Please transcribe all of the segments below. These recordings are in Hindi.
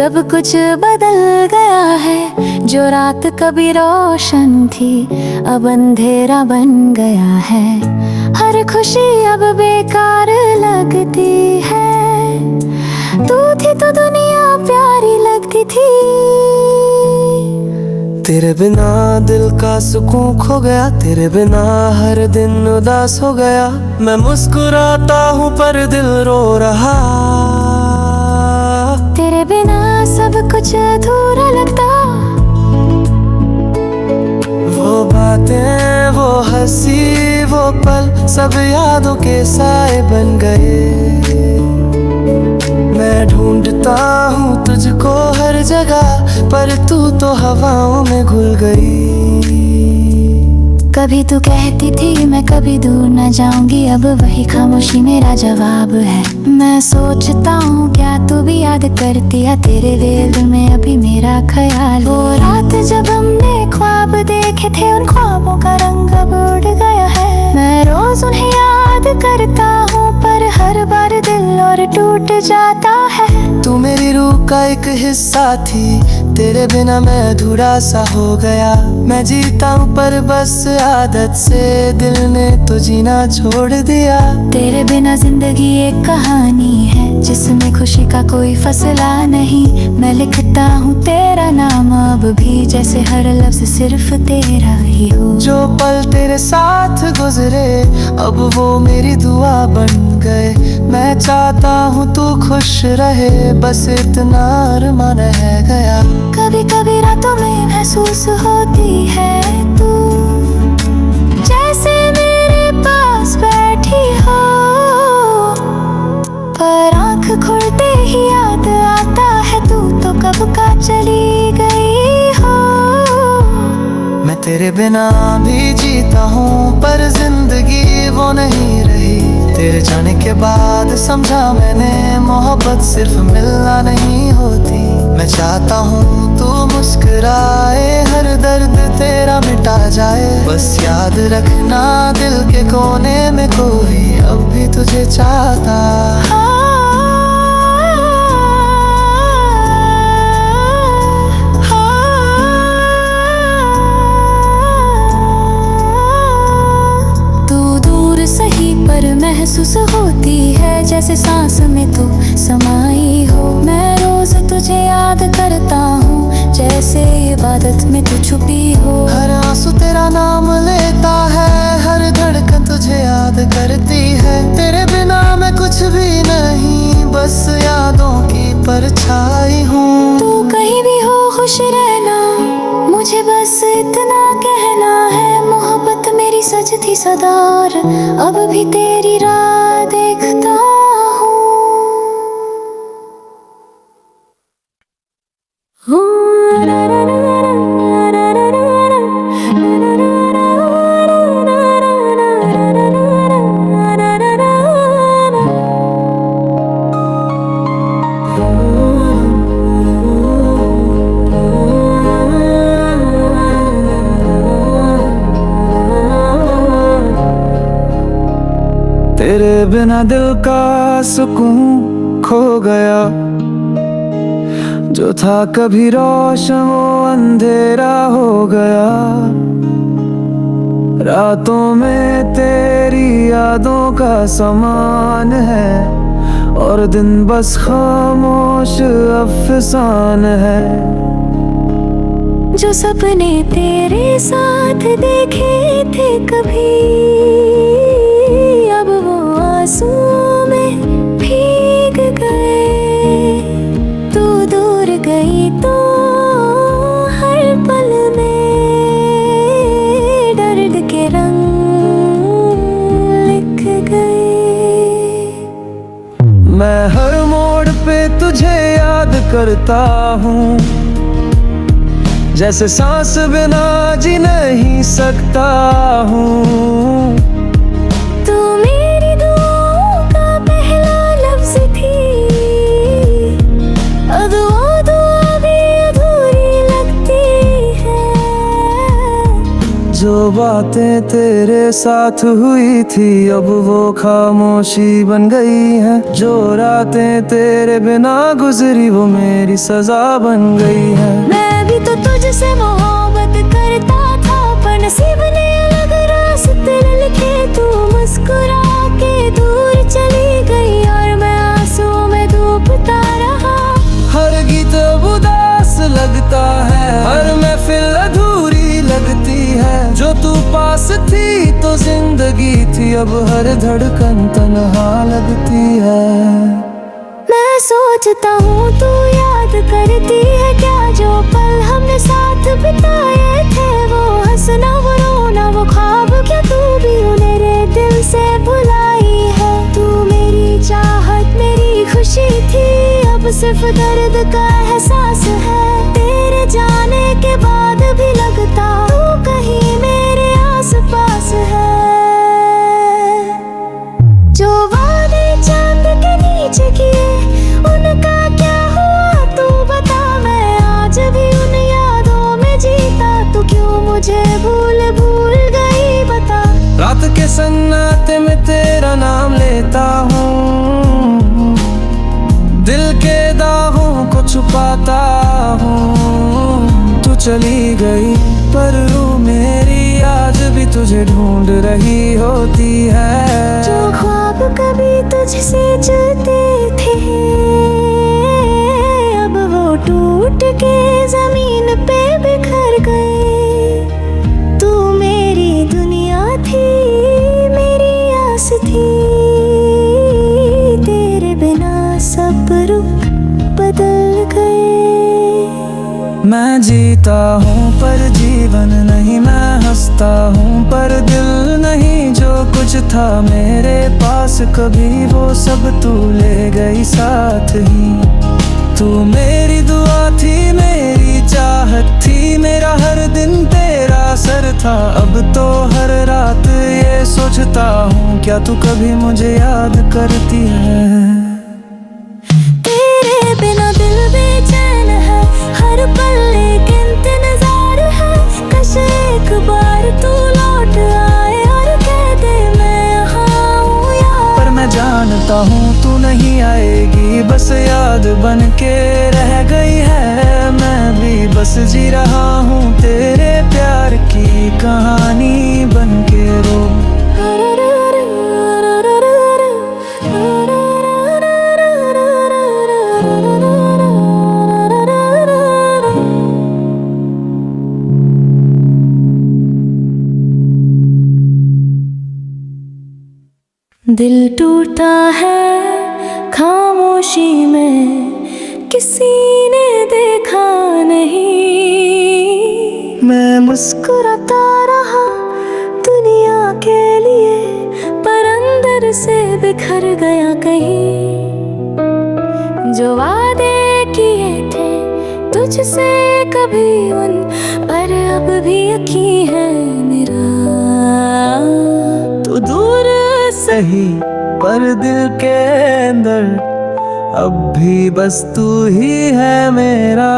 सब कुछ बदल गया है। जो रात कभी रोशन थी अब अंधेरा बन गया है। हर खुशी अब बेकार लगती है। तू थी तो दुनिया प्यारी लगती थी। तेरे बिना दिल का सुकून खो गया, तेरे बिना हर दिन उदास हो गया। मैं मुस्कुराता हूँ पर दिल रो रहा। तेरे बिना सब कुछ अधूरा लगता। वो बातें, वो हंसी, वो पल सब यादों के साए बन गए। मैं ढूंढता हूँ तुझको हर जगह पर तू तो हवाओं में घुल गई। कभी तू कहती थी मैं कभी दूर न जाऊंगी, अब वही खामोशी मेरा जवाब है। मैं सोचता हूँ क्या तू भी याद करती है, तेरे दिल में अभी मेरा ख्याल। वो रात जब हमने ख्वाब देखे थे, उन ख्वाबों का रंग अब उड़ गया है। मैं रोज उन्हें याद करता हूँ पर हर बार दिल और टूट जाता है। तू मेरी रूह का एक हिस्सा थी, तेरे बिना मैं अधूरा सा हो गया। मैं जीता हूँ पर बस आदत से, दिल ने तो जीना छोड़ दिया। तेरे बिना जिंदगी एक कहानी है जिसमें खुशी का कोई फैसला नहीं। मैं लिखता हूँ तेरा नाम अब भी, जैसे हर लफ्ज सिर्फ तेरा ही हो। जो पल तेरे साथ गुजरे अब वो मेरी दुआ बन गए। मैं चाहता हूँ तू खुश रहे, बस इतना अरमान रह गया। कभी कभी रातों में महसूस होती है तू, जैसे मेरे पास बैठी हो। पर आँख खुलते ही याद आता है तू तो कब का चली गई हो। मैं तेरे बिना भी जीता हूँ पर जिंदगी वो नहीं रही। तेरे जाने के बाद समझा मैंने, मोहब्बत सिर्फ मिलना नहीं होती। मैं चाहता हूँ तू मुस्कुराए, हर दर्द तेरा मिटा जाए। बस याद रखना दिल के कोने में कोई अब भी तुझे चाहता। महसूस होती है जैसे सांस में तू समाई हो। मैं रोज तुझे याद करता हूँ जैसे इबादत में तू छुपी हो। हर आंसू तेरा नाम लेता है, हर धड़कन तुझे याद करती है। तेरे बिना मैं कुछ भी नहीं, बस यादों की परछाई हूँ। तू कहीं भी हो खुश रहना, मुझे बस इतना कहना है। मोहब्बत मेरी सच थी सदार, अब भी तेरी राह देखता हूँ। तेरे बिना दिल का सुकून खो गया। जो था कभी रोशन वो अंधेरा हो गया। रातों में तेरी यादों का समान है और दिन बस खामोश अफसान है। जो सपने तेरे साथ देखे थे कभी, अब वो आंसुओं में भीग गए। तू दूर गई तो हर पल में दर्द के रंग लिख गए। मैं हर मोड़ पे तुझे याद करता हूँ, जैसे सांस बिना जी नहीं सकता हूँ। तू मेरी दुआओं का पहला लफ्ज थी, अब वो दुआ भी अधूरी लगती है। जो बातें तेरे साथ हुई थी अब वो खामोशी बन गई है। जो रातें तेरे बिना गुजरी वो मेरी सजा बन गई है। मैं भी तो तुझसे मोहब्बत करता था, पर नसीब ने अलग रास्ते लिखे। तू मुस्कुरा के दूर चली गई और मैं आंसुओं में डूबता रहा। हर गीत अब उदास लगता है, हर महफिल अधूरी लगती है। जो तू पास थी तो जिंदगी थी, अब हर धड़कन तन्हा लगती है। मैं सोचता हूँ तू याद करती है क्या, जो पल हमने साथ बिताए थे। वो हंसना वो रोना वो ख्वाब, क्या तू भी मेरे दिल से भुलाई है। तू मेरी चाहत मेरी खुशी थी, अब सिर्फ दर्द का एहसास है। तेरे जाने के बाद भी लगता तू कहीं मेरे आस पास है। जो वादे चांद के नीचे किए उनका क्या हुआ तू बता। मैं आज भी उन यादों में जीता, तू क्यों मुझे भूल भूल गई बता। रात के सन्नाटे में तेरा नाम लेता हूँ, दिल के दागों को छुपाता हूँ। तू चली गई पर रूह मेरी आज भी तुझे ढूंढ रही होती है। जो ख्वाब कभी तुझसे चलते थे अब वो टूट के जमीन पे बिखर गए। तू मेरी दुनिया थी मेरी आस थी, तेरे बिना सब रुक बदल गए। मैं जीता हूँ पर जीवन नहीं, मैं हंसता हूँ पर दिल नहीं। जो कुछ था मेरे पास कभी वो सब तू ले गई साथ ही। तू मेरी दुआ थी मेरी चाहत थी, मेरा हर दिन तेरा असर था। अब तो हर रात ये सोचता हूँ क्या तू कभी मुझे याद करती है। तेरे बिना दिल बेचैन है, हर पल एक इंतजार है। कश एक बार तू लौट आए और कह दे मैं यहाँ हूँ यार। पर मैं जानता हूँ तू नहीं आएगी, बस याद बन के रह गई है। मैं भी बस जी रहा हूँ तेरे प्यार की कहानी बन के रो। दिल टूटा है खामोशी में, किसी ने देखा नहीं। मैं मुस्कुराता रहा दुनिया के लिए, पर अंदर से बिखर गया कहीं। जो वादे किए थे तुझसे कभी उन पर अब भी यकीन है मेरा। तू दूर सही पर दिल के अंदर अब भी बस तू ही है मेरा।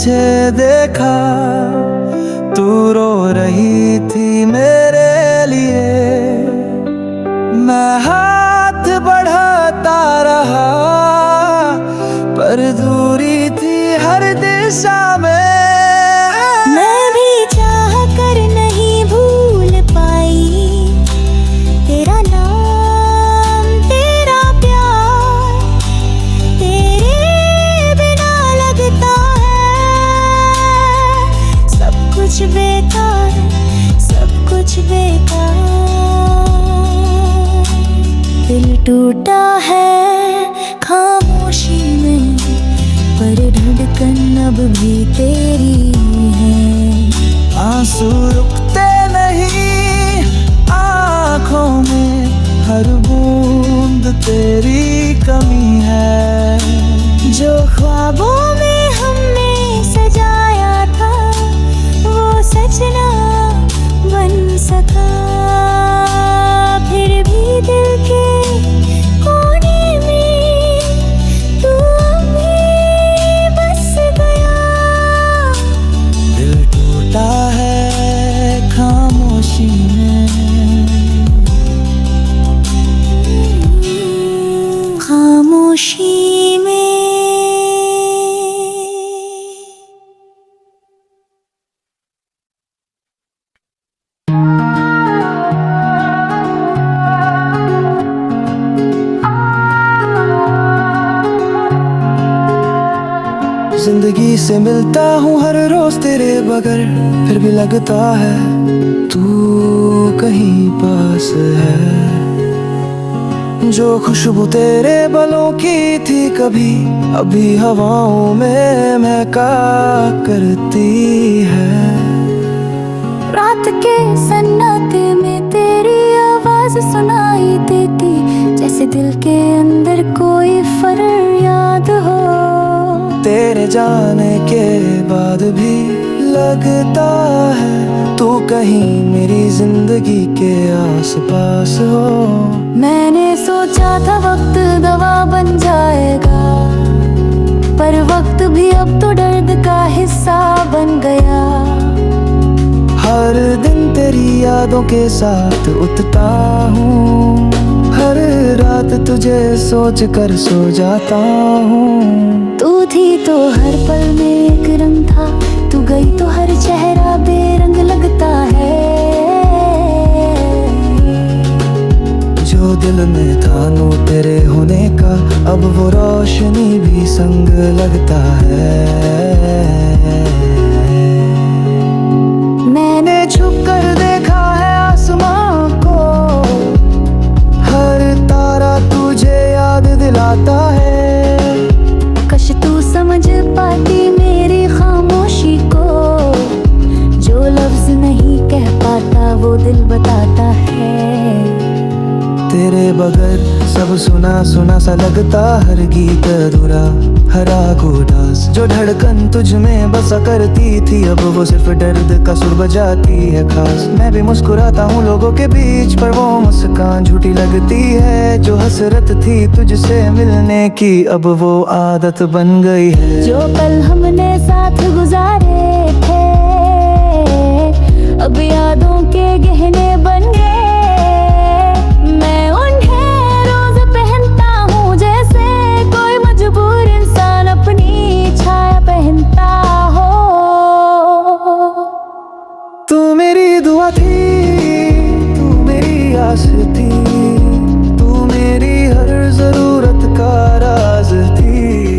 तुझे देखा, तू रो रही थी मेरे लिए। मैं हाथ बढ़ाता रहा, पर दूरी थी हर दिशा में। मैं भी चाह कर नहीं भूल पाई तेरा नाम, तेरा प्यार। तेरे बिना लगता है सब कुछ बेकार, सब कुछ बेकार। दिल टूटा है खामोशी में, पर धड़कन अब भी तेरी है। आंसू रुकते नहीं आँखों में, हर बूंद तेरी कमी है। जो ख्वाबों में हमने सजाया था, वो सच ना बन सका। फिर भी दिल के कोने में तू अभी बस गया। दिल टूटा है खामोशी में, खामोशी में। जिंदगी से मिलता हूँ हर रोज तेरे बगैर, फिर भी लगता है तू कहीं पास है। जो खुशबू तेरे बालों की थी कभी, अभी हवाओं में महका करती है। रात के सन्नाटे में तेरी आवाज सुनाई देती, जैसे दिल के अंदर कोई फरियाद हो। तेरे जाने के बाद भी लगता है तू कहीं मेरी जिंदगी के आसपास हो। मैंने सोचा था वक्त दवा बन जाएगा, पर वक्त भी अब तो दर्द का हिस्सा बन गया। हर दिन तेरी यादों के साथ उठता हूँ, हर रात तुझे सोच कर सो जाता हूँ। तू थी तो हर पल में एक रंग था, तू गई तो हर चेहरा बेरंग लगता है। जो दिल में था नूर तेरे होने का, अब वो रोशनी भी संग लगता है। मैंने छुप कर देखा है आसमां को, हर तारा तुझे याद दिलाता है। कश तू समझ पाती मेरी खामोशी को, जो लफ्ज नहीं कह पाता वो दिल बताता है। तेरे बगैर सब सुना सुना सा लगता, हर गीत अधूरा, हर आग उदास। जो धड़कन तुझ में बसा करती थी, अब वो सिर्फ दर्द का सुर बजाती है खास। मैं भी मुस्कुराता हूँ लोगों के बीच, पर वो मुस्कान झूठी लगती है। जो हसरत थी तुझसे मिलने की, अब वो आदत बन गई है। जो पल हमने साथ गुजारे थे, अब यादों के गहने बन गए। मैं उन्हें रोज पहनता हूँ, जैसे कोई मजबूर इंसान अपनी छाया पहनता हो। तू मेरी दुआ थी, तू मेरी आस थी, तू मेरी हर जरूरत का राज थी।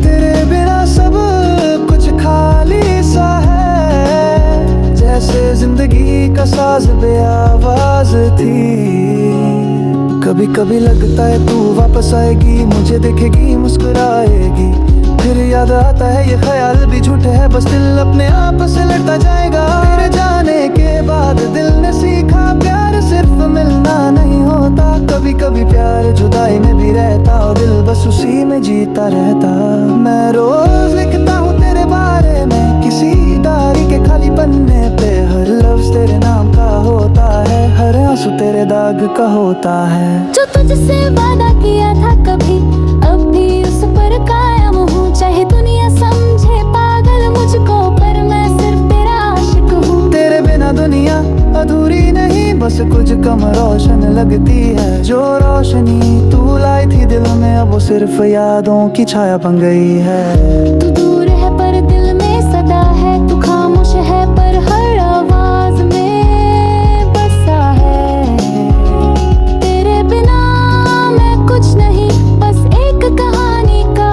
तेरे बिना सब कुछ खाली सा है, जैसे जिंदगी का साज बेआवाज थी। कभी कभी लगता है तू वापस आएगी, मुझे देखेगी मुस्कुराएगी। फिर याद आता है ये ख्याल भी झूठ है, बस दिल अपने आप से लड़ता जाएगा। तेरे जाने के बाद दिल ने सीखा, प्यार सिर्फ मिलना नहीं होता। कभी कभी प्यार जुदाई में भी रहता, और दिल बस उसी में जीता रहता। मैं रोज लिखता हूँ तेरे बारे में, किसी डायरी के खाली पन्ने पे। हर लफ्ज तेरे नाम का होता है, हर आंसू तेरे दाग का होता है। जो तुझसे वादा किया था कभी, अब भी उस पर कायम हूँ। चाहे दुनिया समझे पागल सिर्फ यादों की छाया बन गई है। तू दूर है पर दिल में सदा है, तू खामोश है पर हर आवाज में बसा है। तेरे बिना मैं कुछ नहीं, बस एक कहानी का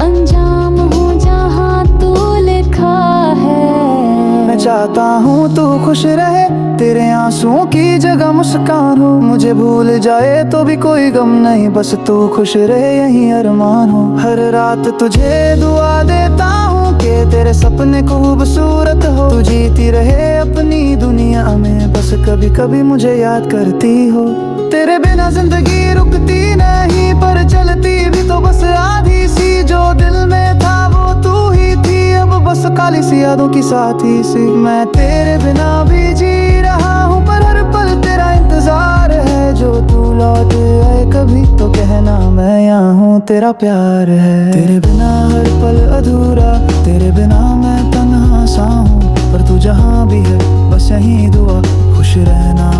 अंजाम हूँ जहाँ तू लिखा है। मैं चाहता हूँ तू खुश रहे, तेरे आंसुओं की जगह मुस्कान हो। मुझे भूल जाए तो भी कोई गम नहीं, बस तू खुश रहे यही अरमान हो। हर रात तुझे दुआ देता हूँ कि तेरे सपने खूबसूरत हो। तू जीती रहे अपनी दुनिया में, बस कभी कभी मुझे याद करती हो। तेरे बिना जिंदगी रुकती नहीं, पर चलती भी तो बस आधी सी। जो दिल में था वो तू ही थी, अब बस काली सी यादों की साथी सी। मैं तेरे बिना भी जी रहा हूँ, पर हर पल तेरा इंतजार है। जो तू लौट आए कभी तो कहना मैं यहाँ हूँ, तेरा प्यार है। तेरे बिना हर पल अधूरा, तेरे बिना मैं तन्हा सा हूँ। पर तू जहाँ भी है बस यही दुआ, खुश रहना।